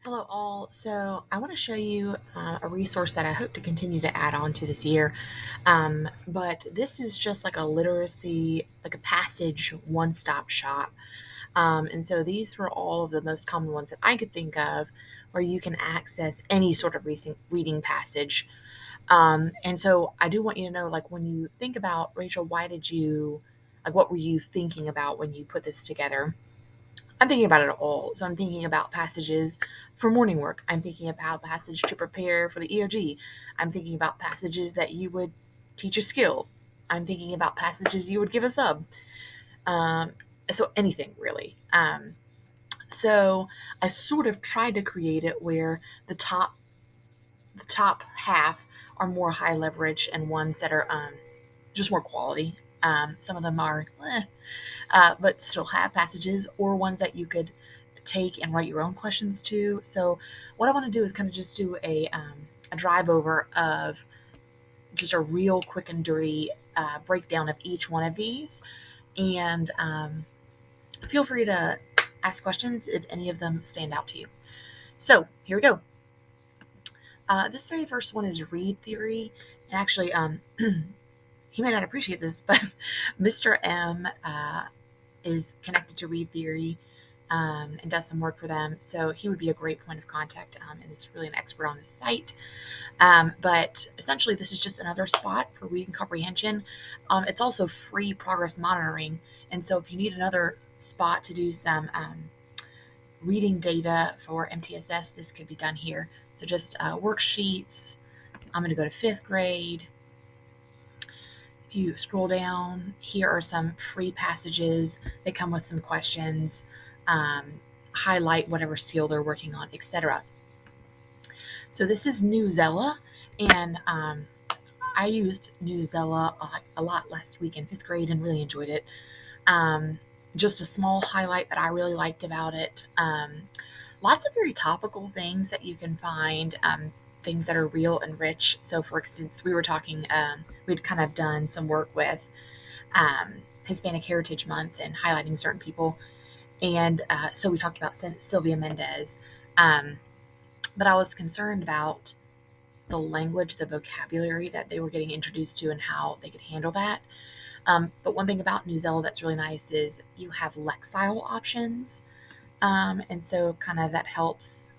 Hello, all. So, I want to show you a resource that I hope to continue to add on to this year. But this is just like a literacy, like a passage one stop shop. And so, these were all of the most common ones that I could think of where you can access any sort of reading passage. And so, I do want you to know, like, when you think about Rachel, what were you thinking about when you put this together? I'm thinking about it all. So I'm thinking about passages for morning work. I'm thinking about passage to prepare for the EOG. I'm thinking about passages that you would teach a skill. I'm thinking about passages you would give a sub. Um, so anything really. So I sort of tried to create it where the top half are more high leverage and ones that are just more quality. Some of them are but still have passages or ones that you could take and write your own questions to. So, what I want to do is kind of just do a drive over of just a real quick and dirty breakdown of each one of these. And feel free to ask questions if any of them stand out to you. So, here we go. This very first one is read theory. And actually, he may not appreciate this, but Mr. M is connected to Read Theory and does some work for them. So he would be a great point of contact and is really an expert on this site. But essentially, this is just another spot for reading comprehension. It's also free progress monitoring. And so if you need another spot to do some reading data for MTSS, this could be done here. So just worksheets. I'm going to go to fifth grade. If you scroll down, here are some free passages. They come with some questions, highlight whatever skill they're working on, etc. So this is Newsela, and I used Newsela a lot last week in fifth grade and really enjoyed it. Just a small highlight that I really liked about it. Lots of very topical things that you can find. Things that are real and rich. So, for instance, we were talking, we'd kind of done some work with Hispanic Heritage Month and highlighting certain people. And so we talked about Sylvia Mendez. Um, but I was concerned about the language, the vocabulary that they were getting introduced to, and how they could handle that. But one thing about Newsela that's really nice is you have Lexile options. And so, kind of, that helps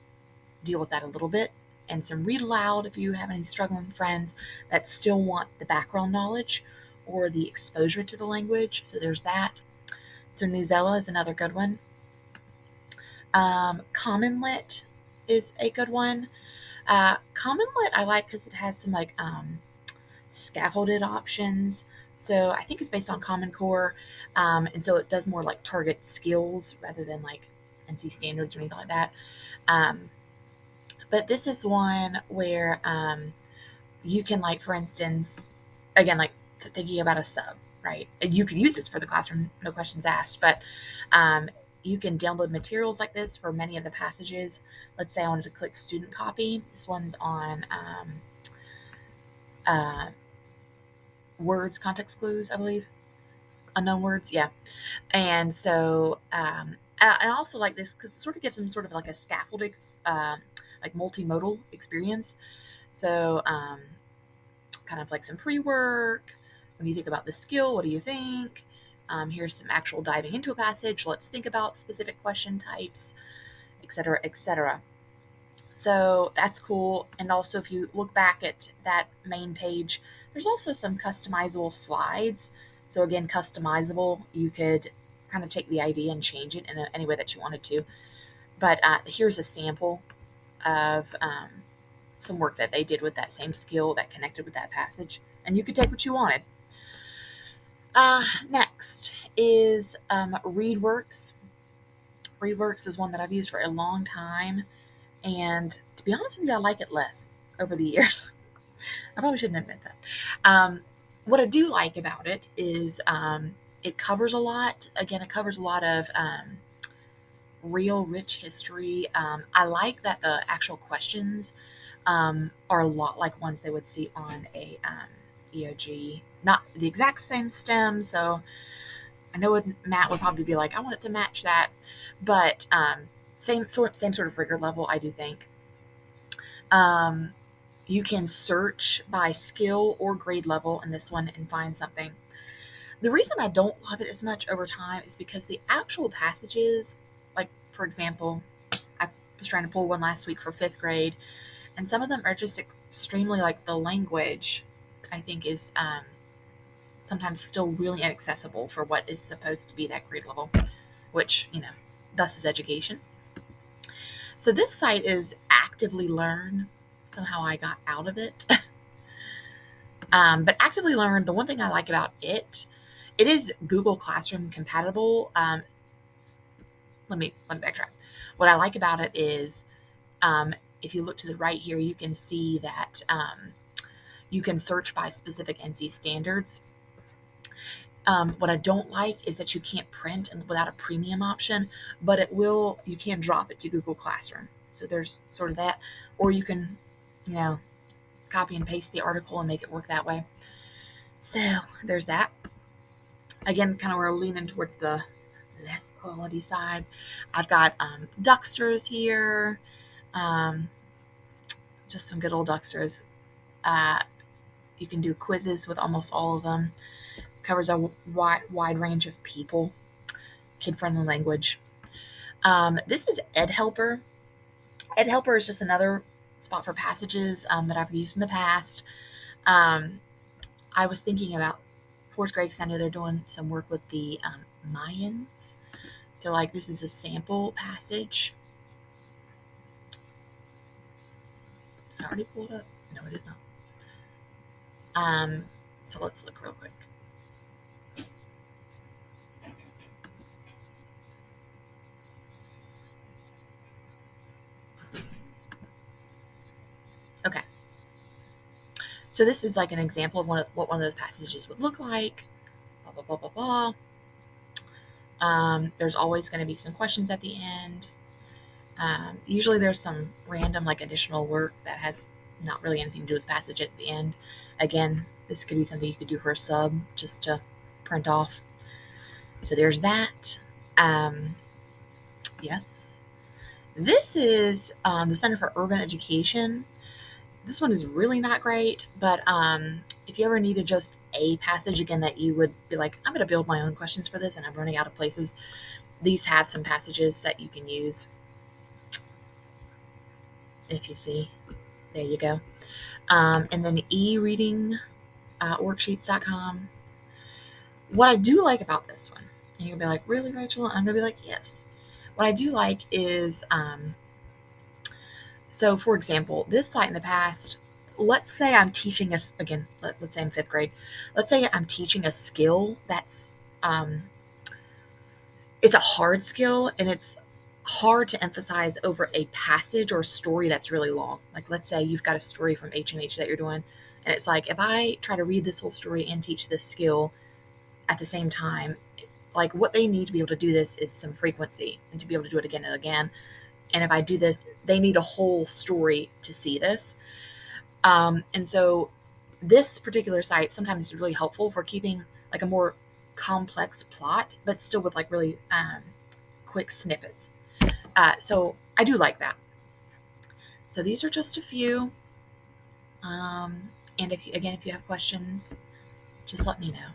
deal with that a little bit. And some read aloud if you have any struggling friends that still want the background knowledge or the exposure to the language. So there's that. So Newsela is another good one. Common Lit is a good one. Common Lit I like because it has some like scaffolded options. So I think it's based on Common Core, and so it does more like target skills rather than like NC standards or anything like that. Um, but this is one where you can, like, for instance, again, like thinking about a sub, right? And you could use this for the classroom, no questions asked, but um, you can download materials like this for many of the passages. Let's say I wanted to click student copy. This one's on uh, words, context clues, I believe. Unknown words, yeah. And so I also like this because it sort of gives them sort of like a scaffolded, like multimodal experience. So kind of like some pre-work. When you think about the skill, what do you think? Here's some actual diving into a passage. Let's think about specific question types, etc., etc. So that's cool. And also, if you look back at that main page, there's also some customizable slides. So again, customizable. You could kind of take the idea and change it in any way that you wanted to. But here's a sample of some work that they did with that same skill that connected with that passage, and you could take what you wanted. Next is ReadWorks. ReadWorks is one that I've used for a long time, and to be honest with you, I like it less over the years. I probably shouldn't admit that. What I do like about it is it covers a lot. Again, it covers a lot of real rich history. I like that the actual questions are a lot like ones they would see on a EOG. Not the exact same stem, so I know Matt would probably be like, I want it to match that. But same sort of rigor level, I do think. Um, you can search by skill or grade level in this one and find something. The reason I don't love it as much over time is because the actual passages, like for example, I was trying to pull one last week for fifth grade, and some of them are just extremely like the language, I think, is sometimes still really inaccessible for what is supposed to be that grade level, which, thus is education. So this site is Actively Learn. Somehow I got out of it. But Actively Learn, the one thing I like about it is Google Classroom compatible. Let me backtrack. What I like about it is, if you look to the right here, you can see that you can search by specific NC standards. What I don't like is that you can't print and without a premium option, but you can drop it to Google Classroom. So there's sort of that, or you can, you know, copy and paste the article and make it work that way. So there's that. Again, kind of we're leaning towards the less quality side. I've got Ducksters here, um, just some good old Ducksters. Uh, you can do quizzes with almost all of them. Covers a wide range of people. Kid-friendly language. This is EdHelper. EdHelper is just another spot for passages that I've used in the past. Um, I was thinking about fourth grade because I know they're doing some work with the Mayans. So, like, this is a sample passage. Did I already pull it up? No, I did not. So let's look real quick. Okay. So this is like an example of what one of those passages would look like. Blah, blah, blah, blah, blah. There's always going to be some questions at the end. Usually there's some random like additional work that has not really anything to do with the passage at the end. Again, this could be something you could do for a sub just to print off. So there's that. Yes. This is the Center for Urban Education. This one is really not great, but if you ever needed just a passage again that you would be like, I'm going to build my own questions for this and I'm running out of places, these have some passages that you can use. If you see, there you go. And then e-reading worksheets.com. What I do like about this one, and you're going to be like, really, Rachel? And I'm going to be like, yes. What I do like is, so for example, this site in the past, let's say I'm teaching us, again, let's say I'm fifth grade. Let's say I'm teaching a skill that's, it's a hard skill and it's hard to emphasize over a passage or a story that's really long. Like, let's say you've got a story from H&H that you're doing, and it's like, if I try to read this whole story and teach this skill at the same time, like what they need to be able to do this is some frequency and to be able to do it again and again. And if I do this, they need a whole story to see this. And so this particular site sometimes is really helpful for keeping like a more complex plot, but still with like really quick snippets. So I do like that. So these are just a few. And if you have questions, just let me know.